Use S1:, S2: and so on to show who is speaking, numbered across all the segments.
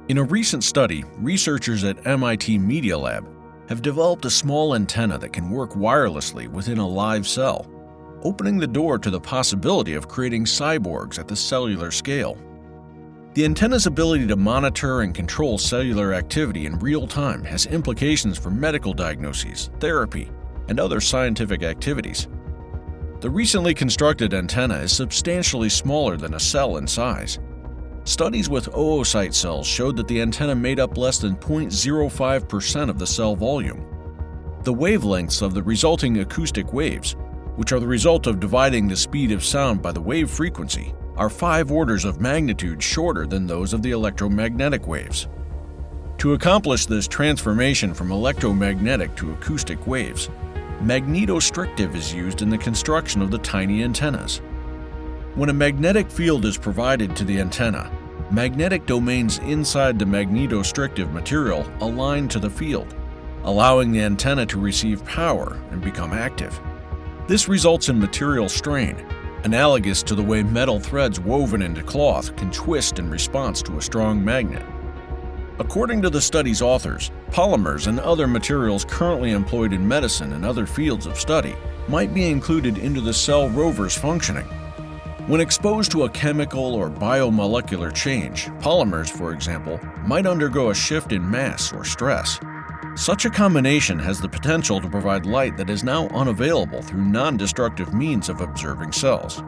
S1: In a recent study, researchers at MIT Media Lab have developed a small antenna that can work wirelessly within a live cell, opening the door to the possibility of creating cyborgs at the cellular scale. The antenna's ability to monitor and control cellular activity in real time has implications for medical diagnoses, therapy, and other scientific activities. The recently constructed antenna is substantially smaller than a cell in size. Studies with oocyte cells showed that the antenna made up less than 0.05% of the cell volume. The wavelengths of the resulting acoustic waves, which are the result of dividing the speed of sound by the wave frequency, are 5 orders of magnitude shorter than those of the electromagnetic waves. To accomplish this transformation from electromagnetic to acoustic waves, magnetostrictive is used in the construction of the tiny antennas. When a magnetic field is provided to the antenna, magnetic domains inside the magnetostrictive material align to the field, allowing the antenna to receive power and become active. This results in material strain, analogous to the way metal threads woven into cloth can twist in response to a strong magnet. According to the study's authors, polymers and other materials currently employed in medicine and other fields of study might be included into the cell rover's functioning. When exposed to a chemical or biomolecular change, polymers, for example, might undergo a shift in mass or stress. Such a combination has the potential to provide light that is now unavailable through non-destructive means of observing cells.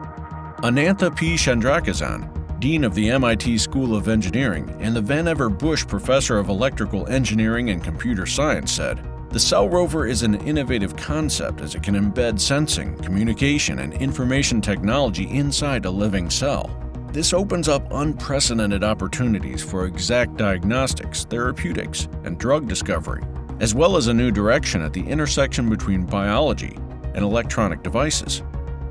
S1: Anantha P. Chandrakizan, Dean of the MIT School of Engineering and the Vannevar Bush Professor of Electrical Engineering and Computer Science, said, "The cell rover is an innovative concept as it can embed sensing, communication, and information technology inside a living cell. This opens up unprecedented opportunities for exact diagnostics, therapeutics, and drug discovery, as well as a new direction at the intersection between biology and electronic devices."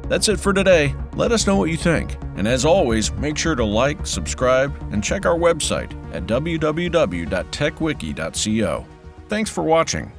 S1: That's it for today. Let us know what you think. And as always, make sure to like, subscribe, and check our website at www.techwiki.co. Thanks for watching.